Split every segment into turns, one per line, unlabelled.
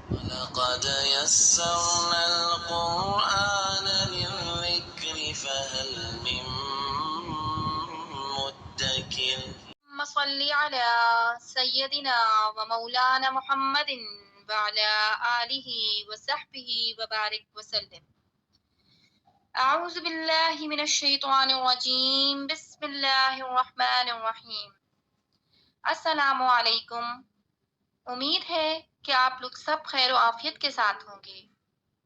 وَلَقَدْ يَسَّرْنَا الْقُرْآنَ لِلذِّكْرِ فَهَلْ مِن مُّدَّكِرٍ صل على سيدنا ومولانا محمد وعلى آله وصحبه وبارك وسلم. اعوذ باللہ من الشیطان الرجیم، بسم اللہ الرحمن الرحیم۔ السلام علیکم۔ امید ہے کہ آپ لوگ سب خیر و عافیت کے ساتھ ہوں گے۔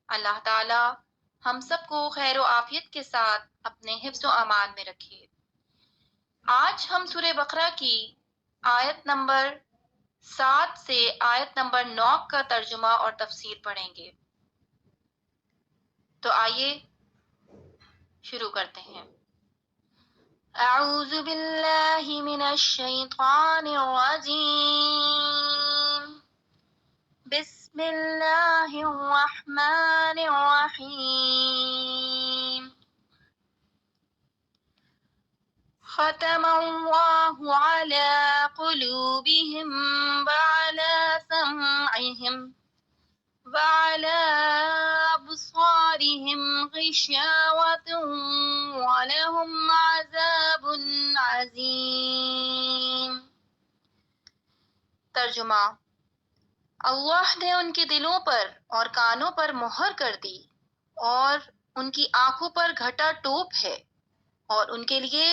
اللہ تعالی ہم سب کو خیر و عافیت کے ساتھ اپنے حفظ و امان میں رکھے۔ آج ہم سورہ بقرہ کی آیت نمبر 7 سے آیت نمبر 9 کا ترجمہ اور تفسیر پڑھیں گے۔ تو آئیے شروع کرتے ہیں۔ اعوذ باللہ من الشیطان الرجیم، بسم اللہ الرحمن الرحیم۔ ختم اللہ علی قلوبہم وعلی سمعہم وعلى أبصارهم غشاوة ولهم عذاب عظیم۔ ترجمہ: اللہ نے ان کے دلوں پر اور کانوں پر مہر کر دی اور ان کی آنکھوں پر گھٹا ٹوپ ہے اور ان کے لیے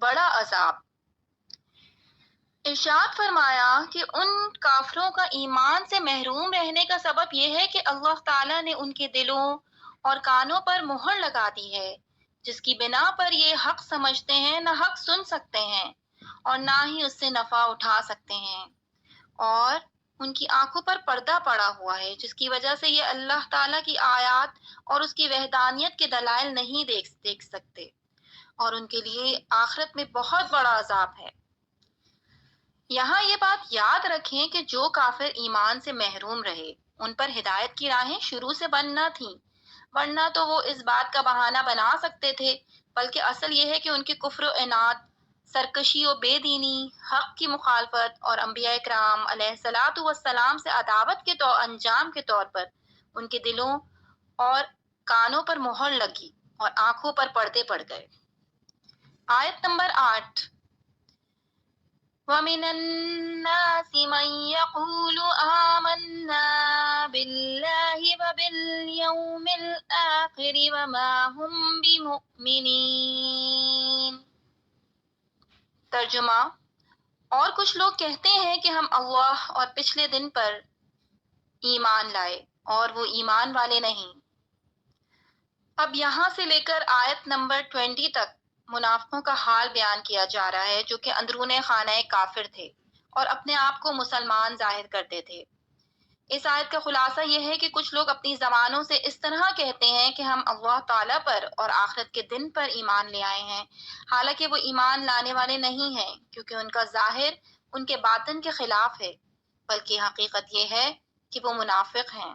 بڑا عذاب۔ ارشاد فرمایا کہ ان کافروں کا ایمان سے محروم رہنے کا سبب یہ ہے کہ اللہ تعالیٰ نے ان کے دلوں اور کانوں پر مہر لگا دی ہے، جس کی بنا پر یہ حق سمجھتے ہیں، نہ حق سن سکتے ہیں اور نہ ہی اس سے نفع اٹھا سکتے ہیں، اور ان کی آنکھوں پر پردہ پڑا ہوا ہے، جس کی وجہ سے یہ اللہ تعالیٰ کی آیات اور اس کی وحدانیت کے دلائل نہیں دیکھ سکتے، اور ان کے لیے آخرت میں بہت بڑا عذاب ہے۔ یہاں یہ بات یاد رکھیں کہ جو کافر ایمان سے محروم رہے ان پر ہدایت کی راہیں شروع سے بند نہ تھیں، ورنہ تو وہ اس بات کا بہانہ بنا سکتے تھے، بلکہ اصل یہ ہے کہ ان کے کفر و عناد، سرکشی و بے دینی، حق کی مخالفت اور انبیاء کرام علیہ الصلاۃ والسلام سے عداوت کے انجام کے طور پر ان کے دلوں اور کانوں پر مہر لگی اور آنکھوں پر پردے پڑ گئے۔ آیت نمبر 8: وَمِنَ النَّاسِ مَن يَقُولُ آمَنَّا بِاللَّهِ وَبِالْيَوْمِ الْآخِرِ وَمَا هُمْ بِمُؤْمِنِينَ۔ ترجمہ: اور کچھ لوگ کہتے ہیں کہ ہم اللہ اور پچھلے دن پر ایمان لائے اور وہ ایمان والے نہیں۔ اب یہاں سے لے کر آیت نمبر 20 تک منافقوں کا حال بیان کیا جا رہا ہے، جو کہ اندرون خانہ کافر تھے اور اپنے آپ کو مسلمان ظاہر کرتے تھے۔ اس آیت کا خلاصہ یہ ہے کہ کچھ لوگ اپنی زبانوں سے اس طرح کہتے ہیں کہ ہم اللہ تعالیٰ پر اور آخرت کے دن پر ایمان لے آئے ہیں، حالانکہ وہ ایمان لانے والے نہیں ہیں، کیونکہ ان کا ظاہر ان کے باطن کے خلاف ہے، بلکہ حقیقت یہ ہے کہ وہ منافق ہیں۔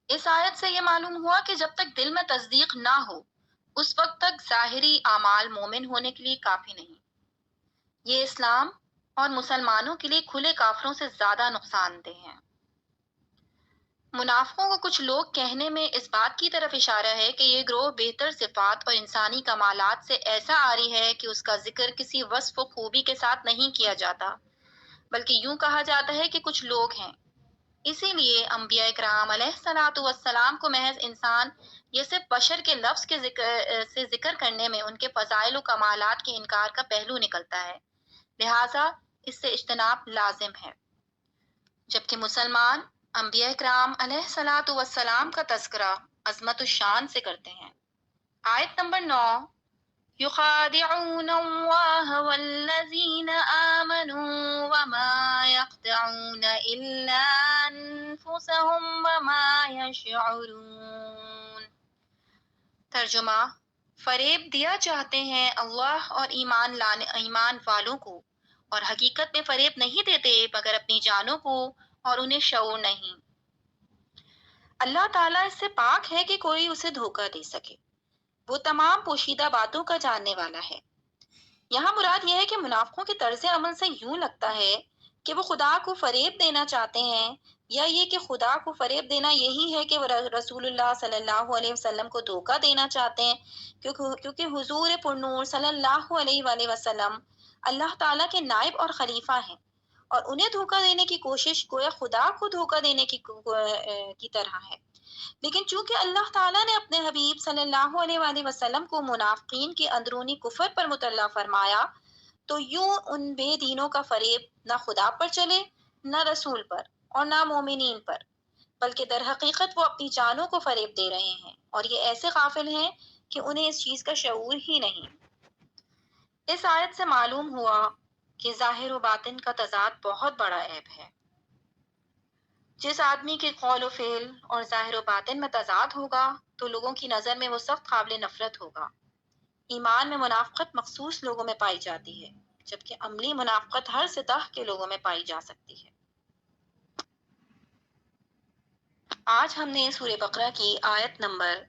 اس آیت سے یہ معلوم ہوا کہ جب تک دل میں تصدیق نہ ہو اس وقت تک ظاہری اعمال مومن ہونے کے لیے کافی نہیں۔ یہ اسلام اور مسلمانوں کے لیے کھلے کافروں سے زیادہ نقصان دہ ہیں۔ منافقوں کو کچھ لوگ کہنے میں اس بات کی طرف اشارہ ہے کہ یہ گروہ بہتر صفات اور انسانی کمالات سے ایسا عاری ہے کہ اس کا ذکر کسی وصف و خوبی کے ساتھ نہیں کیا جاتا، بلکہ یوں کہا جاتا ہے کہ کچھ لوگ ہیں۔ اسی لیے انبیاء کرام علیہ الصلاۃ والسلام کو محض انسان یا صرف بشر کے لفظ کے ذکر کرنے میں ان کے فضائل و کمالات کے انکار کا پہلو نکلتا ہے، لہٰذا اس سے اجتناب لازم ہے۔ جبکہ مسلمان انبیاء کرام علیہ الصلاۃ والسلام کا تذکرہ عظمت الشان سے کرتے ہیں۔ آیت نمبر 9: يُخَادِعُونَ اللَّهَ وَالَّذِينَ آمَنُوا وَمَا يَخْدَعُونَ إِلَّا أَنفُسَهُمْ وَمَا يَشْعُرُونَ۔ ترجمہ: فریب دیا چاہتے ہیں اللہ اور ایمان والوں کو، اور حقیقت میں فریب نہیں دیتے مگر اپنی جانوں کو، اور انہیں شعور نہیں۔ اللہ تعالیٰ اس سے پاک ہے کہ کوئی اسے دھوکہ دے سکے، وہ تمام پوشیدہ باتوں کا جاننے والا ہے۔ یہاں مراد یہ ہے کہ منافقوں کے طرز عمل سے یوں لگتا ہے کہ وہ خدا کو فریب دینا چاہتے ہیں یا یہ کہ خدا کو فریب دینا یہی ہے کہ وہ رسول اللہ صلی اللہ علیہ وسلم کو دھوکہ دینا چاہتے ہیں، کیونکہ حضور پرنور صلی اللہ علیہ وآلہ وسلم اللہ تعالیٰ کے نائب اور خلیفہ ہیں، اور انہیں دھوکہ دینے کی کوشش گویا خدا کو دھوکہ دینے کی طرح ہے۔ لیکن چونکہ اللہ تعالیٰ نے اپنے حبیب صلی اللہ علیہ وآلہ وسلم کو منافقین کے اندرونی کفر پر مطلع فرمایا، تو یوں ان بے دینوں کا فریب نہ خدا پر چلے، نہ رسول پر، اور نہ مومنین پر، بلکہ در حقیقت وہ اپنی جانوں کو فریب دے رہے ہیں، اور یہ ایسے غافل ہیں کہ انہیں اس چیز کا شعور ہی نہیں۔ اس آیت سے معلوم ہوا کہ ظاہر و باطن کا تضاد بہت بڑا عیب ہے۔ جس آدمی کے قول و فعل اور ظاہر و باطن میں تضاد ہوگا تو لوگوں کی نظر میں وہ سخت قابل نفرت ہوگا۔ ایمان میں منافقت مخصوص لوگوں میں پائی جاتی ہے، جبکہ عملی منافقت ہر سطح کے لوگوں میں پائی جا سکتی ہے۔ آج ہم نے سورہ بقرہ کی آیت نمبر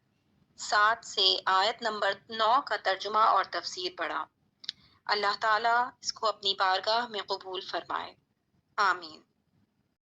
7 سے آیت نمبر 9 کا ترجمہ اور تفسیر پڑھا۔ اللہ تعالیٰ اس کو اپنی بارگاہ میں قبول فرمائے، آمین۔